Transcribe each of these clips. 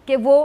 کہ وہ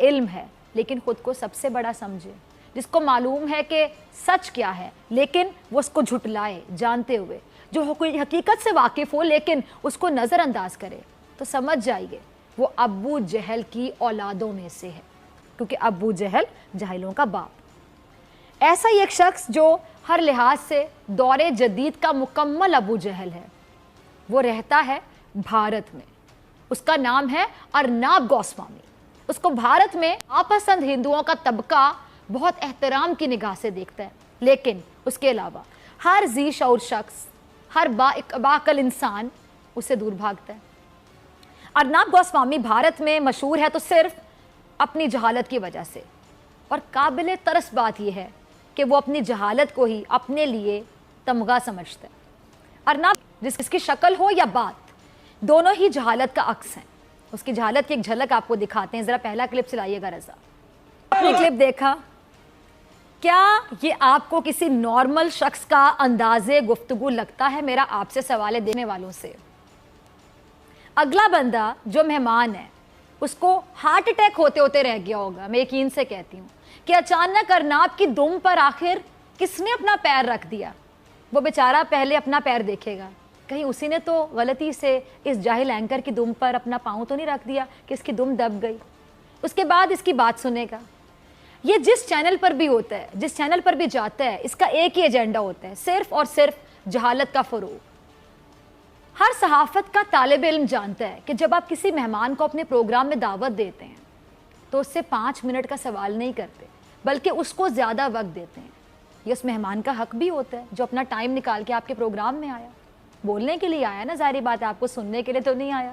علم ہے لیکن خود کو سب سے بڑا سمجھے, جس کو معلوم ہے کہ سچ کیا ہے لیکن وہ اس کو جھٹلائے جانتے ہوئے, جو حقیقت سے واقف ہو لیکن اس کو نظر انداز کرے, تو سمجھ جائیے وہ ابو جہل کی اولادوں میں سے ہے, کیونکہ ابو جہل جاہلوں کا باپ. ایسا ہی ایک شخص جو ہر لحاظ سے دور جدید کا مکمل ابو جہل ہے, وہ رہتا ہے بھارت میں. اس کا نام ہے ارناب گوسوامی. اس کو بھارت میں ناپسند ہندوؤں کا طبقہ بہت احترام کی نگاہ سے دیکھتا ہے, لیکن اس کے علاوہ ہر ذی شعور شخص, ہر باعقل انسان اسے دور بھاگتا ہے. ارناب گوسوامی بھارت میں مشہور ہے تو صرف اپنی جہالت کی وجہ سے, اور قابل ترس بات یہ ہے کہ وہ اپنی جہالت کو ہی اپنے لیے تمغہ سمجھتا ہے. ارناب جس کی شکل ہو یا بات, دونوں ہی جہالت کا عکس ہیں. اس کی جہالت کی ایک جھلک آپ کو دکھاتے ہیں, ذرا پہلا کلپ چلائیے گا رضا. اپنی کلپ دیکھا, کیا یہ آپ کو کسی نارمل شخص کا انداز گفتگو لگتا ہے؟ میرا آپ سے سوال ہے دینے والوں سے. اگلا بندہ جو مہمان ہے اس کو ہارٹ اٹیک ہوتے ہوتے رہ گیا ہوگا, میں یقین سے کہتی ہوں کہ اچانک ارناب کی دم پر آخر کس نے اپنا پیر رکھ دیا. وہ بیچارہ پہلے اپنا پیر دیکھے گا, کہیں اسی نے تو غلطی سے اس جاہل اینکر کی دم پر اپنا پاؤں تو نہیں رکھ دیا کہ اس کی دم دب گئی. اس کے بعد اس کی بات سنے گا. یہ جس چینل پر بھی ہوتا ہے, جس چینل پر بھی جاتا ہے, اس کا ایک ہی ایجنڈا ہوتا ہے, صرف اور صرف جہالت کا فروغ. ہر صحافت کا طالب علم جانتا ہے کہ جب آپ کسی مہمان کو اپنے پروگرام میں دعوت دیتے ہیں تو اس سے 5 منٹ کا سوال نہیں کرتے, بلکہ اس کو زیادہ وقت دیتے ہیں. یہ اس مہمان کا حق بھی ہوتا ہے جو اپنا ٹائم نکال کے آپ کے پروگرام میں آیا. بولنے کے لیے آیا نا, ظاہری بات ہے, آپ کو سننے کے لیے تو نہیں آیا.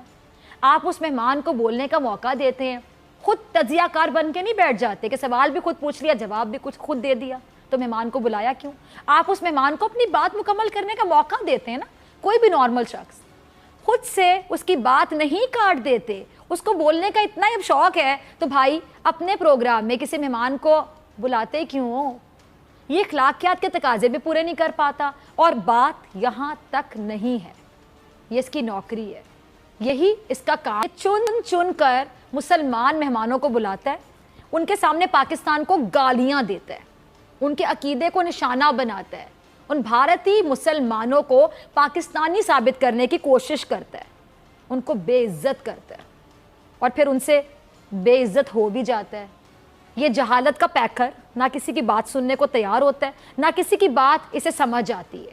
آپ اس مہمان کو بولنے کا موقع دیتے ہیں, خود تجزیہ کار بن کے نہیں بیٹھ جاتے کہ سوال بھی خود پوچھ لیا, جواب بھی کچھ خود دے دیا, تو مہمان کو بلایا کیوں؟ آپ اس مہمان کو اپنی بات مکمل کرنے کا موقع دیتے ہیں نا. کوئی بھی نارمل شخص خود سے اس کی بات نہیں کاٹ دیتے, اس کو بولنے کا اتنا ہی شوق ہے تو بھائی اپنے پروگرام میں کسی مہمان کو بلاتے کیوں؟ یہ اخلاقیات کے تقاضے بھی پورے نہیں کر پاتا, اور بات یہاں تک نہیں ہے, یہ اس کی نوکری ہے, یہی اس کا کام. چن چن کر مسلمان مہمانوں کو بلاتا ہے, ان کے سامنے پاکستان کو گالیاں دیتا ہے, ان کے عقیدے کو نشانہ بناتا ہے, ان بھارتی مسلمانوں کو پاکستانی ثابت کرنے کی کوشش کرتا ہے, ان کو بے عزت کرتا ہے, اور پھر ان سے بے عزت ہو بھی جاتا ہے. یہ جہالت کا پیکر نہ کسی کی بات سننے کو تیار ہوتا ہے, نہ کسی کی بات اسے سمجھ آتی ہے.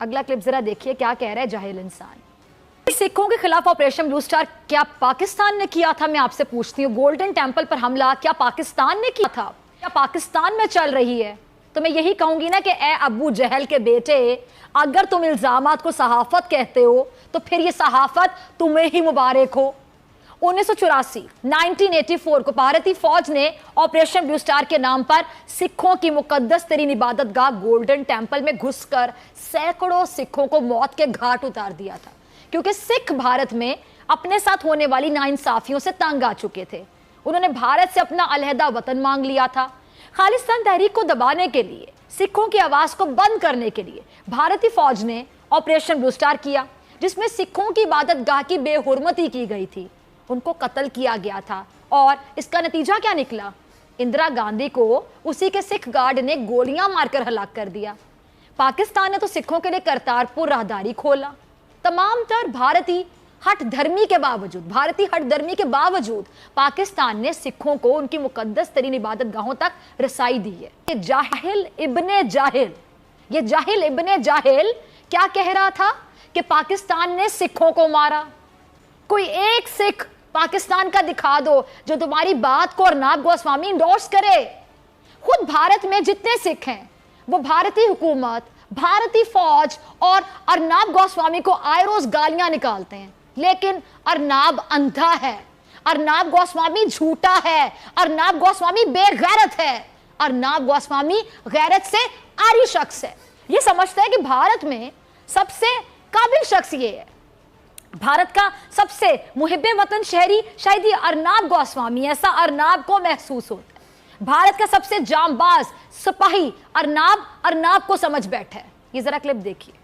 اگلا کلپ ذرا دیکھیے کیا کہہ رہا ہے جاہل انسان. سکھوں کے خلاف آپریشن بلو سٹار کیا پاکستان نے کیا تھا؟ میں آپ سے پوچھتی ہوں, گولڈن ٹیمپل پر حملہ کیا پاکستان نے کیا تھا؟ کیا پاکستان میں چل رہی ہے؟ تو میں یہی کہوں گی نا کہ اے ابو جہل کے بیٹے, اگر تم الزامات کو صحافت کہتے ہو تو پھر یہ صحافت تمہیں ہی مبارک ہو. 1984 کو بھارتی فوج نے آپریشن بلو سٹار کے نام پر سکھوں کی مقدس ترین عبادت گاہ گولڈن ٹیمپل میں گھس کر سینکڑوں سکھوں کو موت کے گھاٹ اتار دیا تھا, کیونکہ سکھ بھارت میں اپنے ساتھ ہونے والی ناانصافیوں سے تنگ آ چکے تھے. انہوں نے بھارت سے اپنا علیحدہ وطن مانگ لیا تھا. خالصتان تحریک کو دبانے کے لیے, سکھوں کی آواز کو بند کرنے کے لیے بھارتی فوج نے آپریشن بلو سٹار کیا, جس میں سکھوں کی عبادت گاہ کی بے حرمتی کی گئی تھی, ان کو قتل کیا گیا تھا. اور اس کا نتیجہ کیا نکلا؟ اندرا گاندھی کو اسی کے سکھ گارڈ نے گولیاں مار کر ہلاک کر دیا. پاکستان نے تو سکھوں کے لیے کرتارپور راہداری کھولا. تمام تر بھارتی ہٹ دھرمی کے باوجود پاکستان نے سکھوں کو ان کی مقدس ترین عبادت گاہوں تک رسائی دی ہے. یہ جاہل ابن جاہل کیا کہہ رہا تھا کہ پاکستان نے سکھوں کو مارا. کوئی ایک سکھ پاکستان کا دکھا دو جو تمہاری بات کو ارناب گوسوامی انڈورس کرے. خود بھارت میں جتنے سکھ ہیں وہ بھارتی حکومت, بھارتی فوج اور ارناب گوسوامی کو آئے روز گالیاں نکالتے ہیں, لیکن ارناب اندھا ہے, ارناب گوسوامی جھوٹا ہے, ارناب گوسوامی بے غیرت ہے, ارناب گوسوامی غیرت سے عاری شخص ہے. یہ سمجھتا ہے کہ بھارت میں سب سے قابل شخص یہ ہے, بھارت کا سب سے محب وطن شہری شاید یہ ارناب گوسوامی, ایسا ارناب کو محسوس ہوتا ہے. بھارت کا سب سے جام باز سپاہی ارناب کو سمجھ بیٹھا ہے. یہ ذرا کلپ دیکھیے.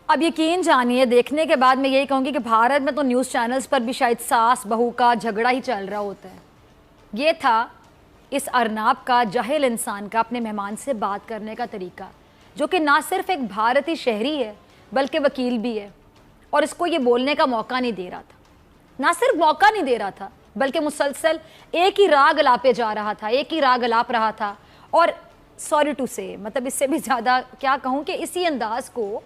اب یقین جانیے دیکھنے کے بعد میں یہی کہوں گی کہ بھارت میں تو نیوز چینلز پر بھی شاید ساس بہو کا جھگڑا ہی چل رہا ہوتا ہے. یہ تھا اس ارناب کا جاہل انسان کا اپنے مہمان سے بات کرنے کا طریقہ, جو کہ نہ صرف ایک بھارتی شہری ہے بلکہ وکیل بھی ہے, اور اس کو یہ بولنے کا موقع نہیں دے رہا تھا. نہ صرف موقع نہیں دے رہا تھا بلکہ مسلسل ایک ہی راگ الاپے جا رہا تھا, ایک ہی راگ الاپ رہا تھا. اور سوری ٹو سے, مطلب اس سے بھی زیادہ کیا کہوں کہ اسی انداز کو,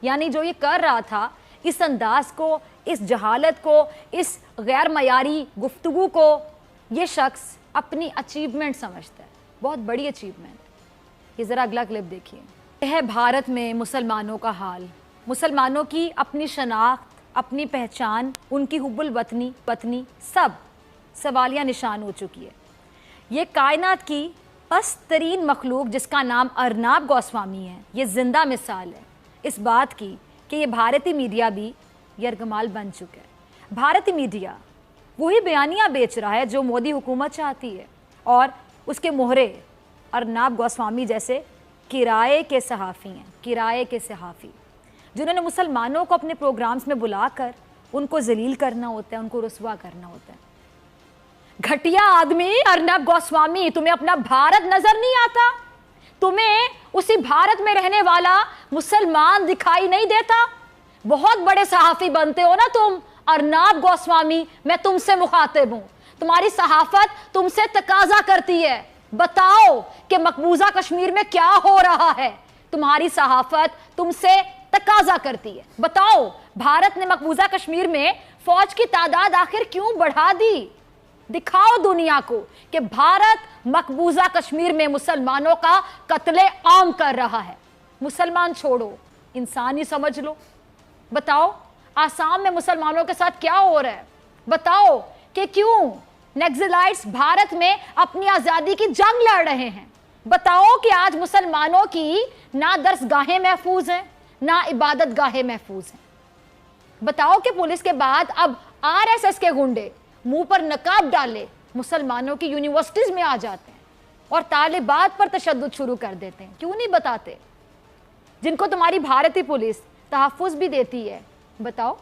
یعنی جو یہ کر رہا تھا, اس انداز کو, اس جہالت کو, اس غیر معیاری گفتگو کو یہ شخص اپنی اچیومنٹ سمجھتا ہے, بہت بڑی اچیومنٹ. یہ ذرا اگلا کلپ دیکھیے. یہ ہے بھارت میں مسلمانوں کا حال, مسلمانوں کی اپنی شناخت, اپنی پہچان, ان کی حب الوطنی سب سوالیہ نشان ہو چکی ہے. یہ کائنات کی پست ترین مخلوق جس کا نام ارناب گوسوامی ہے, یہ زندہ مثال ہے اس بات کی کہ یہ بھارتی میڈیا بھی یرغمال بن چکا ہے. بھارتی میڈیا وہی بیانیہ بیچ رہا ہے جو مودی حکومت چاہتی ہے, اور اس کے مہرے ارناب گوسوامی جیسے کرائے کے صحافی ہیں, کرائے کے صحافی, جنہوں نے مسلمانوں کو اپنے پروگرامز میں بلا کر ان کو ذلیل کرنا ہوتا ہے, ان کو رسوا کرنا ہوتا ہے. گھٹیا آدمی ارنب گوسوامی, تمہیں اپنا بھارت نظر نہیں آتا؟ تمہیں اسی بھارت میں رہنے والا مسلمان دکھائی نہیں دیتا؟ بہت بڑے صحافی بنتے ہو نا تم ارنب گوسوامی, میں تم سے مخاطب ہوں. تمہاری صحافت تم سے تقاضا کرتی ہے, بتاؤ کہ مقبوضہ کشمیر میں کیا ہو رہا ہے. تمہاری صحافت تم سے تقاضا کرتی ہے, بتاؤ بھارت نے مقبوضہ کشمیر میں فوج کی تعداد آخر کیوں بڑھا دی؟ دکھاؤ دنیا کو کہ بھارت مقبوضہ کشمیر میں مسلمانوں کا قتل عام کر رہا ہے. مسلمان چھوڑو, انسان ہی سمجھ لو. بتاؤ آسام میں مسلمانوں کے ساتھ کیا ہو رہا ہے؟ بتاؤ کہ کیوں نیکزلائٹس بھارت میں اپنی آزادی کی جنگ لڑ رہے ہیں؟ بتاؤ کہ آج مسلمانوں کی نہ درس گاہیں محفوظ ہیں نہ عبادت گاہیں محفوظ ہیں. بتاؤ کہ پولیس کے بعد اب RSS کے گنڈے منہ پر نقاب ڈالے مسلمانوں کی یونیورسٹیز میں آ جاتے ہیں اور طالبات پر تشدد شروع کر دیتے ہیں. کیوں نہیں بتاتے؟ جن کو تمہاری بھارتی پولیس تحفظ بھی دیتی ہے, بتاؤ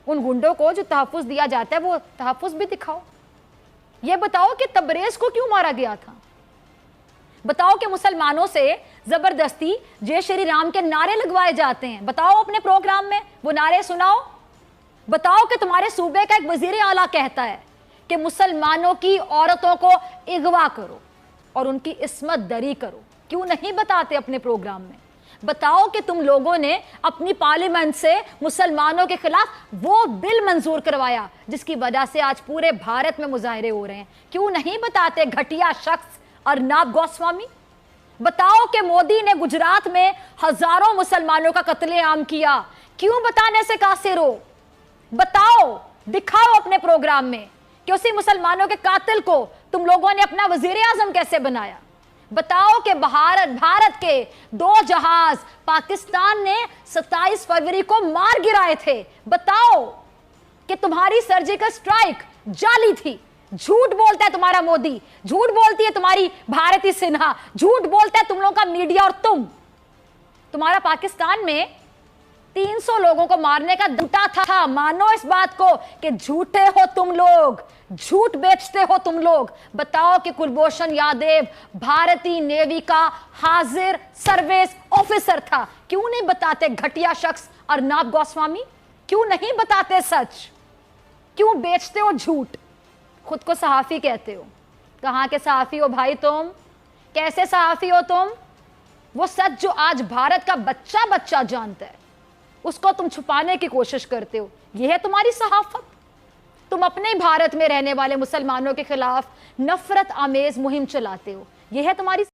ان گنڈوں کو جو تحفظ دیا جاتا ہے وہ تحفظ بھی دکھاؤ. یہ بتاؤ کہ تبریز کو کیوں مارا گیا تھا؟ بتاؤ کہ مسلمانوں سے زبردستی جے شری رام کے نعرے لگوائے جاتے ہیں, بتاؤ اپنے پروگرام میں وہ نعرے سناؤ. بتاؤ کہ تمہارے صوبے کا ایک وزیر اعلیٰ کہتا ہے کہ مسلمانوں کی عورتوں کو اغوا کرو اور ان کی عصمت دری کرو. کیوں نہیں بتاتے اپنے پروگرام میں؟ بتاؤ کہ تم لوگوں نے اپنی پارلیمنٹ سے مسلمانوں کے خلاف وہ بل منظور کروایا جس کی وجہ سے آج پورے بھارت میں مظاہرے ہو رہے ہیں. کیوں نہیں بتاتے گھٹیا شخص ارنب گوسوامی؟ بتاؤ کہ مودی نے گجرات میں ہزاروں مسلمانوں کا قتل عام کیا, کیوں بتانے سے قاصر ہو؟ بتاؤ, دکھاؤ اپنے پروگرام میں کہ اسی مسلمانوں کے قاتل کو تم لوگوں نے اپنا وزیر اعظم کیسے بنایا. بتاؤ کہ بھارت کے 2 جہاز پاکستان نے 27 فروری کو مار گرائے تھے. بتاؤ کہ تمہاری سرجیکل سٹرائک جعلی تھی. جھوٹ بولتا ہے تمہارا مودی, جھوٹ بولتی ہے تمہاری بھارتی سنہا, جھوٹ بولتا ہے تم لوگوں کا میڈیا, اور تمہارا پاکستان میں 300 لوگوں کو مارنے کا دھوٹا تھا. مانو اس بات کو کہ جھوٹے ہو تم لوگ, جھوٹ بیچتے ہو تم لوگ. بتاؤ کہ کلبھوشن یادیو بھارتی نیوی کا حاضر سروس آفیسر تھا. کیوں نہیں بتاتے گھٹیا شخص ارنب گوسوامی؟ کیوں نہیں بتاتے سچ؟ کیوں بیچتے ہو جھوٹ؟ خود کو صحافی کہتے ہو, کہاں کے صحافی ہو بھائی تم؟ کیسے صحافی ہو تم؟ وہ سچ جو آج بھارت کا بچہ جانتا ہے اس کو تم چھپانے کی کوشش کرتے ہو. یہ ہے تمہاری صحافت. تم اپنے بھارت میں رہنے والے مسلمانوں کے خلاف نفرت آمیز مہم چلاتے ہو. یہ ہے تمہاری